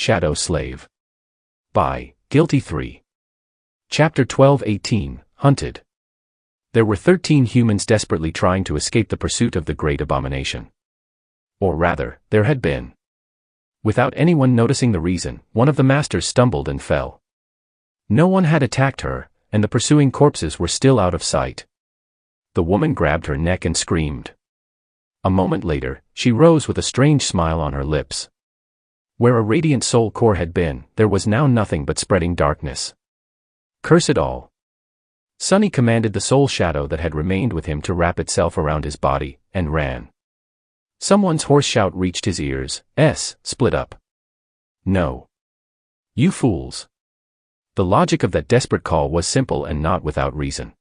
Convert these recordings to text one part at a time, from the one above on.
Shadow Slave. By Guiltythree. Chapter 12-18, Hunted. There were 13 humans desperately trying to escape the pursuit of the great abomination. Or rather, there had been. Without anyone noticing the reason, one of the masters stumbled and fell. No one had attacked her, and the pursuing corpses were still out of sight. The woman grabbed her neck and screamed. A moment later, she rose with a strange smile on her lips. Where a radiant soul core had been, there was now nothing but spreading darkness. Curse it all. Sunny commanded the soul shadow that had remained with him to wrap itself around his body, and ran. Someone's hoarse shout reached his ears. Split up. No. You fools. The logic of that desperate call was simple and not without reason.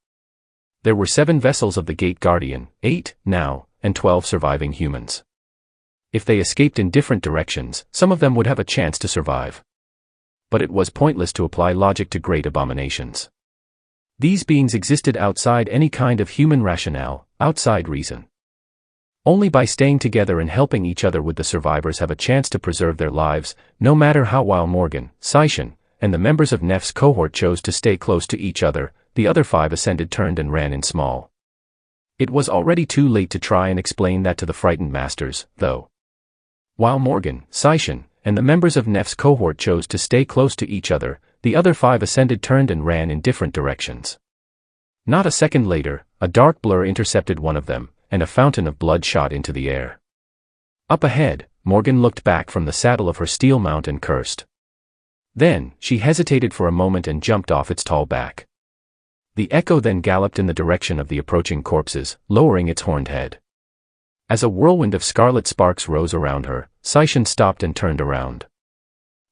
There were 7 vessels of the Gate Guardian, 8, now, and 12 surviving humans. If they escaped in different directions, some of them would have a chance to survive. But it was pointless to apply logic to great abominations. These beings existed outside any kind of human rationale, outside reason. Only by staying together and helping each other would the survivors have a chance to preserve their lives, no matter how. While Morgan, Seishan, and the members of Nef's cohort chose to stay close to each other, the other 5 ascended turned and ran in small. It was already too late to try and explain that to the frightened masters, though. While Morgan, Seishan, and the members of Nef's cohort chose to stay close to each other, the other 5 ascended turned and ran in different directions. Not a second later, a dark blur intercepted one of them, and a fountain of blood shot into the air. Up ahead, Morgan looked back from the saddle of her steel mount and cursed. Then, she hesitated for a moment and jumped off its tall back. The echo then galloped in the direction of the approaching corpses, lowering its horned head. As a whirlwind of scarlet sparks rose around her, Seishan stopped and turned around.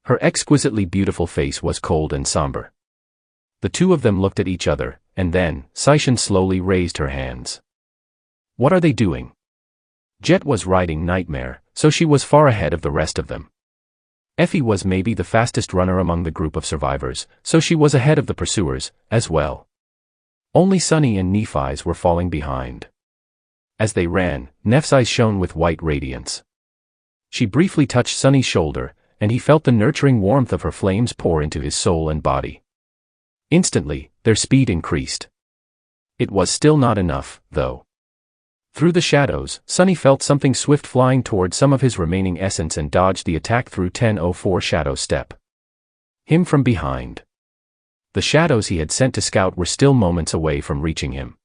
Her exquisitely beautiful face was cold and somber. The two of them looked at each other, and then, Seishan slowly raised her hands. What are they doing? Jet was riding Nightmare, so she was far ahead of the rest of them. Effie was maybe the fastest runner among the group of survivors, so she was ahead of the pursuers, as well. Only Sunny and Nephi's were falling behind. As they ran, Nef's eyes shone with white radiance. She briefly touched Sunny's shoulder, and he felt the nurturing warmth of her flames pour into his soul and body. Instantly, their speed increased. It was still not enough, though. Through the shadows, Sunny felt something swift flying toward some of his remaining essence and dodged the attack through 10:04 Shadow Step. Him from behind. The shadows he had sent to scout were still moments away from reaching him.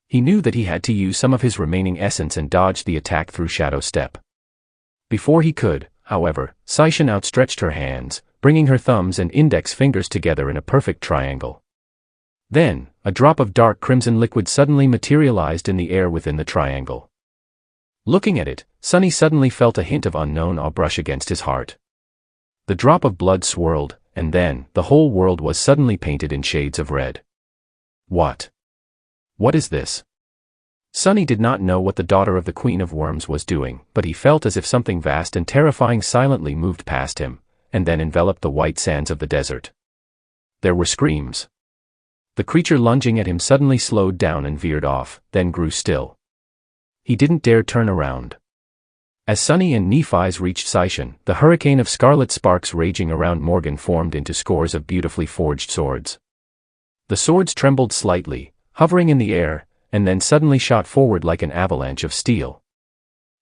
He knew that he had to use some of his remaining essence and dodged the attack through Shadow Step. Before he could, however, Seishan outstretched her hands, bringing her thumbs and index fingers together in a perfect triangle. Then, a drop of dark crimson liquid suddenly materialized in the air within the triangle. Looking at it, Sunny suddenly felt a hint of unknown awe brush against his heart. The drop of blood swirled, and then, the whole world was suddenly painted in shades of red. What? What is this? Sunny did not know what the daughter of the Queen of Worms was doing, but he felt as if something vast and terrifying silently moved past him, and then enveloped the white sands of the desert. There were screams. The creature lunging at him suddenly slowed down and veered off, then grew still. He didn't dare turn around. As Sunny and Nephi's reached Seishan, the hurricane of scarlet sparks raging around Morgan formed into scores of beautifully forged swords. The swords trembled slightly, hovering in the air, and then suddenly shot forward like an avalanche of steel.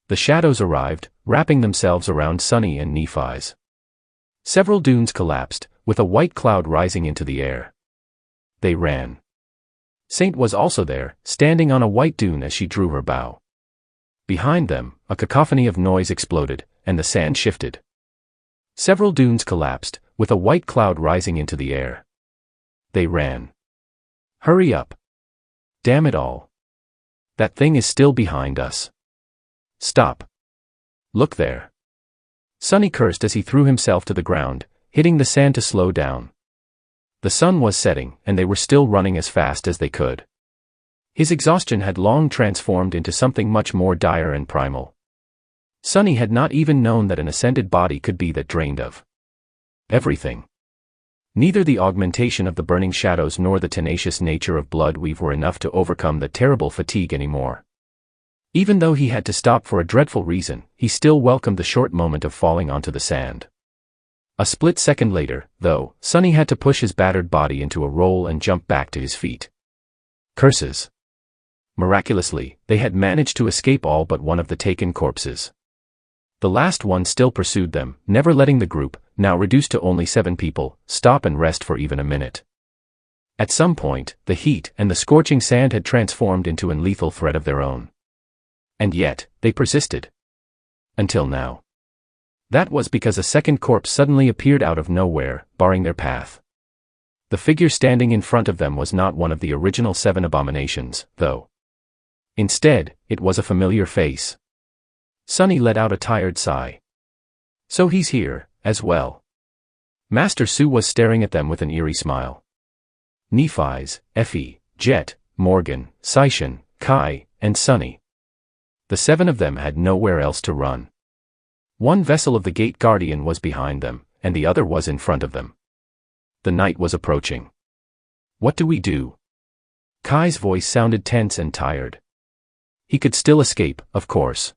The shadows arrived, wrapping themselves around Sunny and Nephi's. Several dunes collapsed, with a white cloud rising into the air. They ran. Saint was also there, standing on a white dune as she drew her bow. Behind them, a cacophony of noise exploded, and the sand shifted. Several dunes collapsed, with a white cloud rising into the air. They ran. Hurry up. Damn it all. That thing is still behind us. Stop. Look there. Sunny cursed as he threw himself to the ground, hitting the sand to slow down. The sun was setting, and they were still running as fast as they could. His exhaustion had long transformed into something much more dire and primal. Sunny had not even known that an ascended body could be that drained of everything. Neither the augmentation of the burning shadows nor the tenacious nature of Bloodweave were enough to overcome the terrible fatigue anymore. Even though he had to stop for a dreadful reason, he still welcomed the short moment of falling onto the sand. A split second later, though, Sonny had to push his battered body into a roll and jump back to his feet. Curses! Miraculously, they had managed to escape all but one of the taken corpses. The last one still pursued them, never letting the group, now reduced to only 7 people, stop and rest for even a minute. At some point, the heat and the scorching sand had transformed into an lethal threat of their own. And yet, they persisted. Until now. That was because a second corpse suddenly appeared out of nowhere, barring their path. The figure standing in front of them was not one of the original 7 abominations, though. Instead, it was a familiar face. Sonny let out a tired sigh. So he's here, as well. Master Su was staring at them with an eerie smile. Nephi's, Effie, Jet, Morgan, Saishin, Kai, and Sonny. The 7 of them had nowhere else to run. One vessel of the Gate Guardian was behind them, and the other was in front of them. The night was approaching. What do we do? Kai's voice sounded tense and tired. He could still escape, of course.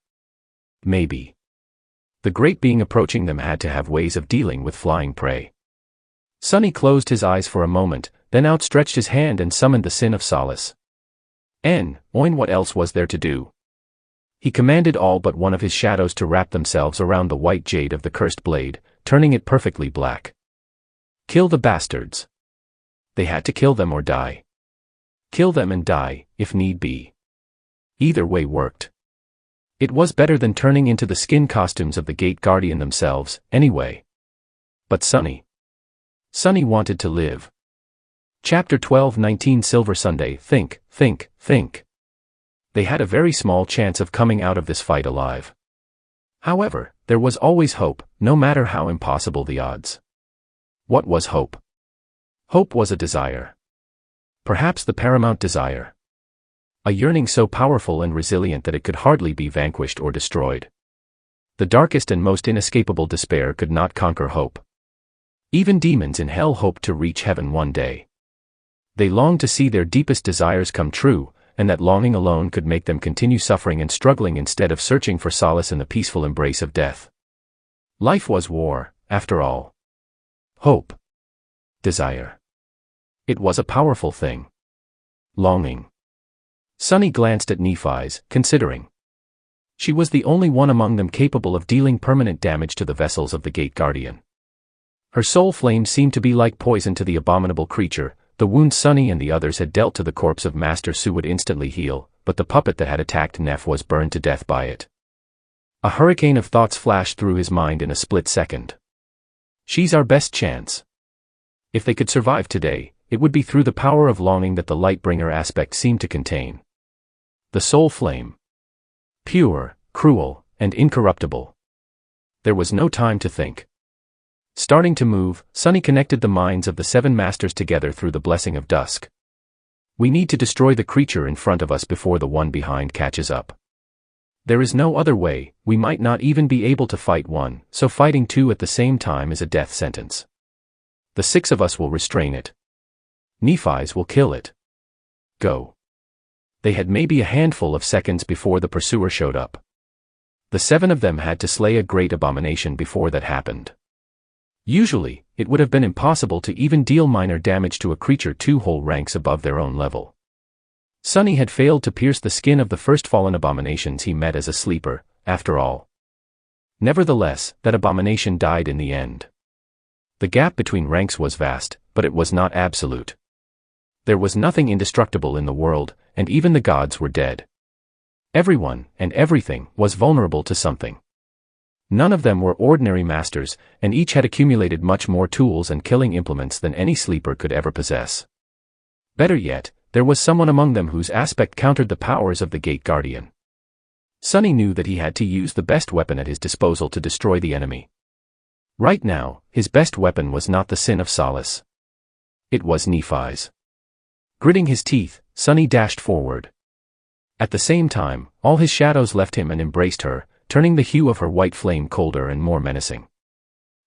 Maybe. The great being approaching them had to have ways of dealing with flying prey. Sonny closed his eyes for a moment, then outstretched his hand and summoned the Sin of Solace. What else was there to do? He commanded all but one of his shadows to wrap themselves around the white jade of the cursed blade, turning it perfectly black. Kill the bastards. They had to kill them or die. Kill them and die, if need be. Either way worked. It was better than turning into the skin costumes of the Gate Guardian themselves, anyway. But Sonny wanted to live. Chapter 12-19 Silver Sunday. Think. They had a very small chance of coming out of this fight alive. However, there was always hope, no matter how impossible the odds. What was hope? Hope was a desire. Perhaps the paramount desire. A yearning so powerful and resilient that it could hardly be vanquished or destroyed. The darkest and most inescapable despair could not conquer hope. Even demons in hell hoped to reach heaven one day. They longed to see their deepest desires come true, and that longing alone could make them continue suffering and struggling instead of searching for solace in the peaceful embrace of death. Life was war, after all. Hope. Desire. It was a powerful thing. Longing. Sonny glanced at Nephi's, considering. She was the only one among them capable of dealing permanent damage to the vessels of the Gate Guardian. Her soul flame seemed to be like poison to the abominable creature. The wound Sonny and the others had dealt to the corpse of Master Su would instantly heal, but the puppet that had attacked Neph was burned to death by it. A hurricane of thoughts flashed through his mind in a split second. She's our best chance. If they could survive today, it would be through the power of longing that the Lightbringer aspect seemed to contain. The soul flame. Pure, cruel, and incorruptible. There was no time to think. Starting to move, Sonny connected the minds of the 7 masters together through the blessing of dusk. We need to destroy the creature in front of us before the one behind catches up. There is no other way. We might not even be able to fight one, so fighting 2 at the same time is a death sentence. The 6 of us will restrain it. Nephi's will kill it. Go. They had maybe a handful of seconds before the pursuer showed up. The 7 of them had to slay a great abomination before that happened. Usually, it would have been impossible to even deal minor damage to a creature 2 whole ranks above their own level. Sonny had failed to pierce the skin of the first fallen abominations he met as a sleeper, after all. Nevertheless, that abomination died in the end. The gap between ranks was vast, but it was not absolute. There was nothing indestructible in the world, and even the gods were dead. Everyone, and everything, was vulnerable to something. None of them were ordinary masters, and each had accumulated much more tools and killing implements than any sleeper could ever possess. Better yet, there was someone among them whose aspect countered the powers of the Gate Guardian. Sonny knew that he had to use the best weapon at his disposal to destroy the enemy. Right now, his best weapon was not the Sin of Solace. It was Nephi's. Gritting his teeth, Sonny dashed forward. At the same time, all his shadows left him and embraced her, turning the hue of her white flame colder and more menacing.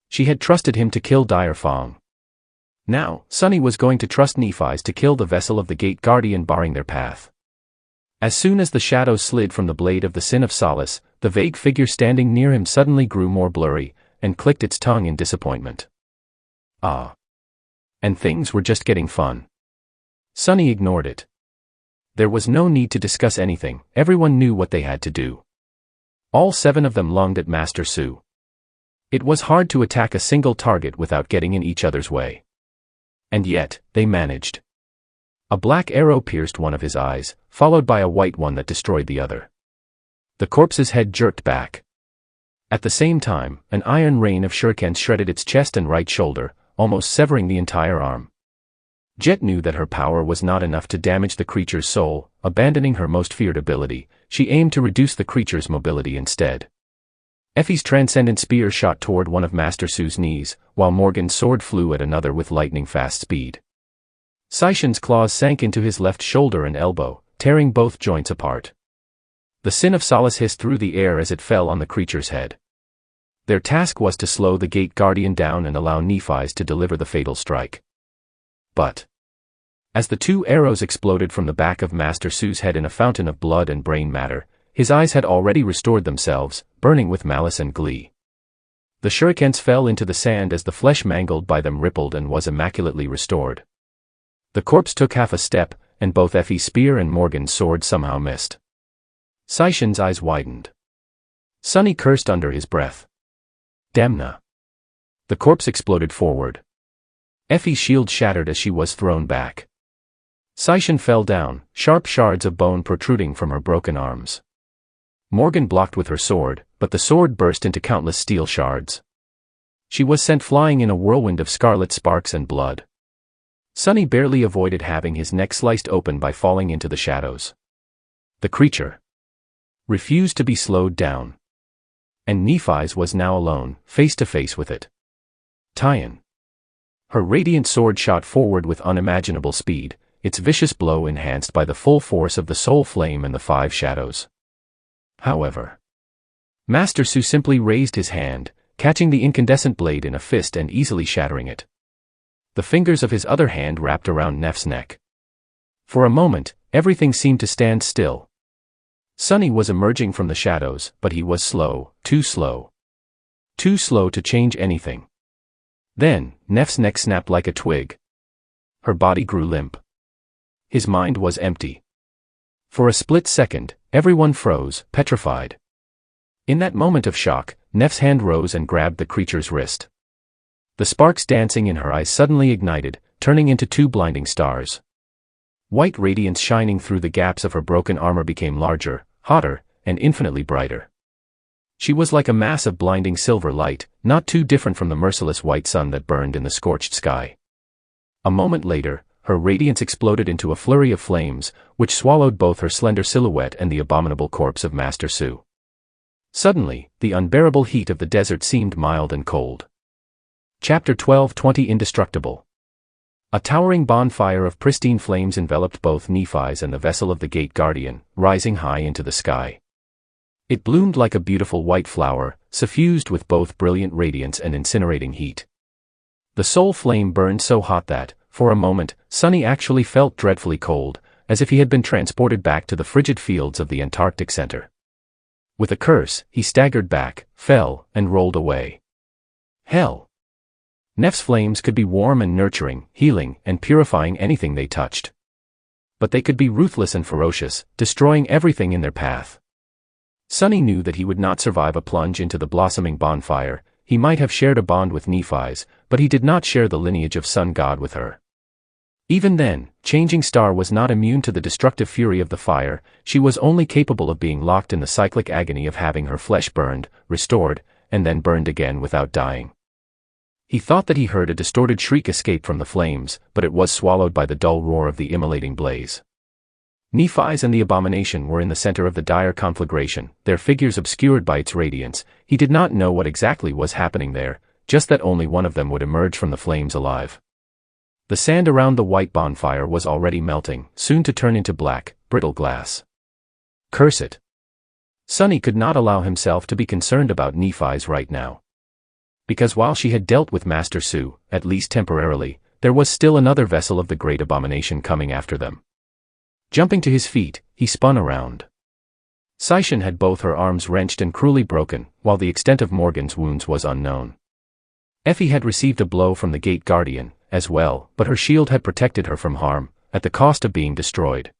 She had trusted him to kill Dire Fong. Now, Sonny was going to trust Nephi's to kill the vessel of the Gate Guardian barring their path. As soon as the shadows slid from the blade of the Sin of Solace, the vague figure standing near him suddenly grew more blurry, and clicked its tongue in disappointment. Ah. And things were just getting fun. Sunny ignored it. There was no need to discuss anything, everyone knew what they had to do. All 7 of them lunged at Master Su. It was hard to attack a single target without getting in each other's way. And yet, they managed. A black arrow pierced one of his eyes, followed by a white one that destroyed the other. The corpse's head jerked back. At the same time, an iron rain of shurikens shredded its chest and right shoulder, almost severing the entire arm. Jet knew that her power was not enough to damage the creature's soul. Abandoning her most feared ability, she aimed to reduce the creature's mobility instead. Effie's transcendent spear shot toward one of Master Su's knees, while Morgan's sword flew at another with lightning-fast speed. Saishin's claws sank into his left shoulder and elbow, tearing both joints apart. The Sin of Solace hissed through the air as it fell on the creature's head. Their task was to slow the Gate Guardian down and allow Nephi's to deliver the fatal strike. But as the 2 arrows exploded from the back of Master Su's head in a fountain of blood and brain matter, his eyes had already restored themselves, burning with malice and glee. The shurikens fell into the sand as the flesh mangled by them rippled and was immaculately restored. The corpse took half a step, and both Effie's spear and Morgan's sword somehow missed. Saishin's eyes widened. Sunny cursed under his breath. Damna. The corpse exploded forward. Effie's shield shattered as she was thrown back. Saishin fell down, sharp shards of bone protruding from her broken arms. Morgan blocked with her sword, but the sword burst into countless steel shards. She was sent flying in a whirlwind of scarlet sparks and blood. Sunny barely avoided having his neck sliced open by falling into the shadows. The creature refused to be slowed down. And Nephi's was now alone, face to face with it. Tyan. Her radiant sword shot forward with unimaginable speed, its vicious blow enhanced by the full force of the soul flame and the 5 shadows. However, Master Su simply raised his hand, catching the incandescent blade in a fist and easily shattering it. The fingers of his other hand wrapped around Nef's neck. For a moment, everything seemed to stand still. Sunny was emerging from the shadows, but he was slow, too slow. Too slow to change anything. Then, Nef's neck snapped like a twig. Her body grew limp. His mind was empty. For a split second, everyone froze, petrified. In that moment of shock, Nef's hand rose and grabbed the creature's wrist. The sparks dancing in her eyes suddenly ignited, turning into 2 blinding stars. White radiance shining through the gaps of her broken armor became larger, hotter, and infinitely brighter. She was like a mass of blinding silver light, not too different from the merciless white sun that burned in the scorched sky. A moment later, her radiance exploded into a flurry of flames, which swallowed both her slender silhouette and the abominable corpse of Master Su. Suddenly, the unbearable heat of the desert seemed mild and cold. Chapter 12:20 Indestructible. A towering bonfire of pristine flames enveloped both Nephi's and the vessel of the Gate Guardian, rising high into the sky. It bloomed like a beautiful white flower, suffused with both brilliant radiance and incinerating heat. The soul flame burned so hot that, for a moment, Sunny actually felt dreadfully cold, as if he had been transported back to the frigid fields of the Antarctic center. With a curse, he staggered back, fell, and rolled away. Hell! Nef's flames could be warm and nurturing, healing, and purifying anything they touched. But they could be ruthless and ferocious, destroying everything in their path. Sunny knew that he would not survive a plunge into the blossoming bonfire. He might have shared a bond with Nephi's, but he did not share the lineage of Sun God with her. Even then, Changing Star was not immune to the destructive fury of the fire. She was only capable of being locked in the cyclic agony of having her flesh burned, restored, and then burned again without dying. He thought that he heard a distorted shriek escape from the flames, but it was swallowed by the dull roar of the immolating blaze. Nephi's and the abomination were in the center of the dire conflagration, their figures obscured by its radiance. He did not know what exactly was happening there, just that only one of them would emerge from the flames alive. The sand around the white bonfire was already melting, soon to turn into black, brittle glass. Curse it! Sunny could not allow himself to be concerned about Nephi's right now. Because while she had dealt with Master Su, at least temporarily, there was still another vessel of the great abomination coming after them. Jumping to his feet, he spun around. Saishin had both her arms wrenched and cruelly broken, while the extent of Morgan's wounds was unknown. Effie had received a blow from the Gate Guardian, as well, but her shield had protected her from harm, at the cost of being destroyed.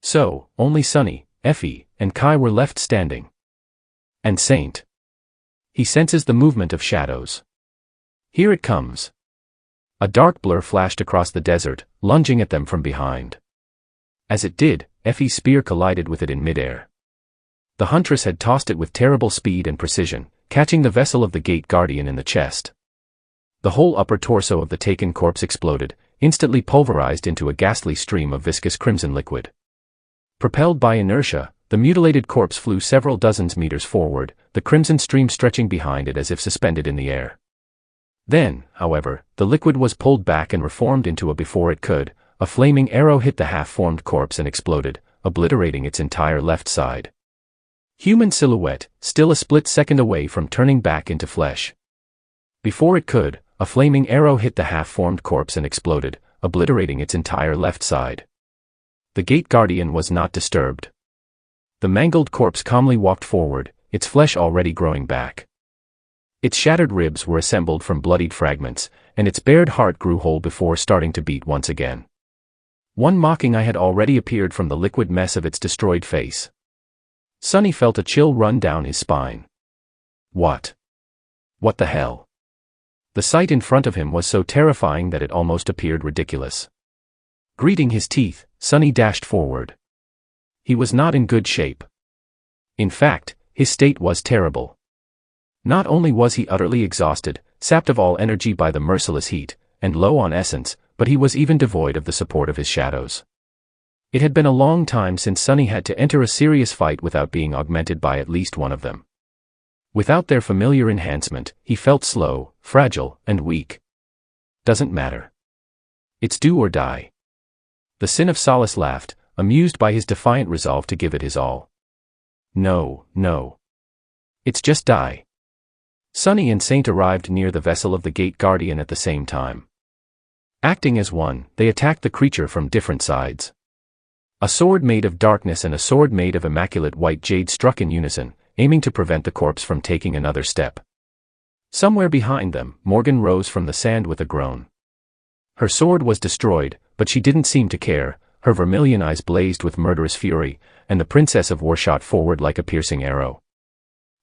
So, only Sunny, Effie, and Kai were left standing. And Saint. He senses the movement of shadows. Here it comes. A dark blur flashed across the desert, lunging at them from behind. As it did, Effie's spear collided with it in midair. The huntress had tossed it with terrible speed and precision, catching the vessel of the Gate Guardian in the chest. The whole upper torso of the taken corpse exploded, instantly pulverized into a ghastly stream of viscous crimson liquid. Propelled by inertia, the mutilated corpse flew several dozen meters forward, the crimson stream stretching behind it as if suspended in the air. Then, however, the liquid was pulled back and reformed into a before it could. A flaming arrow hit the half-formed corpse and exploded, obliterating its entire left side. Human silhouette, still a split second away from turning back into flesh. Before it could, a flaming arrow hit the half-formed corpse and exploded, obliterating its entire left side. The Gate Guardian was not disturbed. The mangled corpse calmly walked forward, its flesh already growing back. Its shattered ribs were assembled from bloodied fragments, and its bared heart grew whole before starting to beat once again. One mocking eye had already appeared from the liquid mess of its destroyed face. Sunny felt a chill run down his spine. What? What the hell? The sight in front of him was so terrifying that it almost appeared ridiculous. Greeting his teeth, Sunny dashed forward. He was not in good shape. In fact, his state was terrible. Not only was he utterly exhausted, sapped of all energy by the merciless heat, and low on essence, but he was even devoid of the support of his shadows. It had been a long time since Sunny had to enter a serious fight without being augmented by at least one of them. Without their familiar enhancement, he felt slow, fragile, and weak. Doesn't matter. It's do or die. The Sin of Solace laughed, amused by his defiant resolve to give it his all. No, no. It's just die. Sunny and Saint arrived near the vessel of the Gate Guardian at the same time. Acting as one, they attacked the creature from different sides. A sword made of darkness and a sword made of immaculate white jade struck in unison, aiming to prevent the corpse from taking another step. Somewhere behind them, Morgan rose from the sand with a groan. Her sword was destroyed, but she didn't seem to care. Her vermilion eyes blazed with murderous fury, and the Princess of War shot forward like a piercing arrow.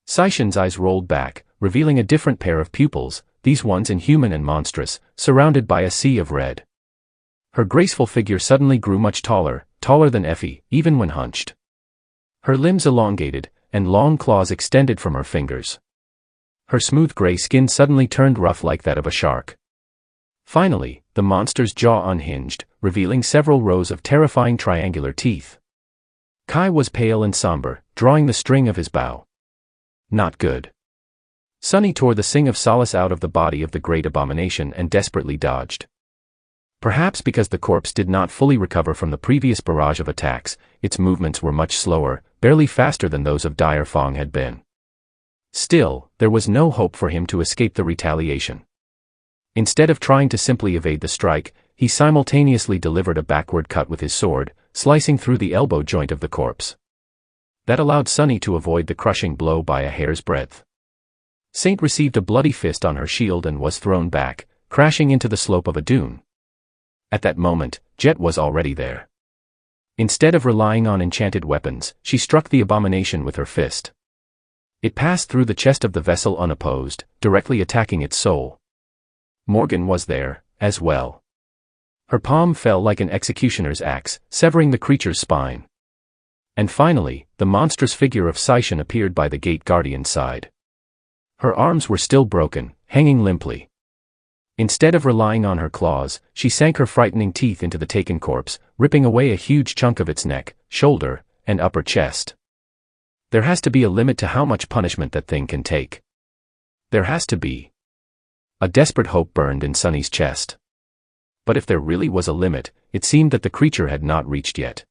Saishan's eyes rolled back, revealing a different pair of pupils, these ones inhuman and monstrous, surrounded by a sea of red. Her graceful figure suddenly grew much taller, taller than Effie, even when hunched. Her limbs elongated, and long claws extended from her fingers. Her smooth gray skin suddenly turned rough like that of a shark. Finally, the monster's jaw unhinged, revealing several rows of terrifying triangular teeth. Kai was pale and somber, drawing the string of his bow. Not good. Sunny tore the Sing of Solace out of the body of the great abomination and desperately dodged. Perhaps because the corpse did not fully recover from the previous barrage of attacks, its movements were much slower, barely faster than those of Dire Fong had been. Still, there was no hope for him to escape the retaliation. Instead of trying to simply evade the strike, he simultaneously delivered a backward cut with his sword, slicing through the elbow joint of the corpse. That allowed Sunny to avoid the crushing blow by a hair's breadth. Saint received a bloody fist on her shield and was thrown back, crashing into the slope of a dune. At that moment, Jet was already there. Instead of relying on enchanted weapons, she struck the abomination with her fist. It passed through the chest of the vessel unopposed, directly attacking its soul. Morgan was there, as well. Her palm fell like an executioner's axe, severing the creature's spine. And finally, the monstrous figure of Saishan appeared by the Gate Guardian's side. Her arms were still broken, hanging limply. Instead of relying on her claws, she sank her frightening teeth into the taken corpse, ripping away a huge chunk of its neck, shoulder, and upper chest. There has to be a limit to how much punishment that thing can take. There has to be. A desperate hope burned in Sunny's chest. But if there really was a limit, it seemed that the creature had not reached yet.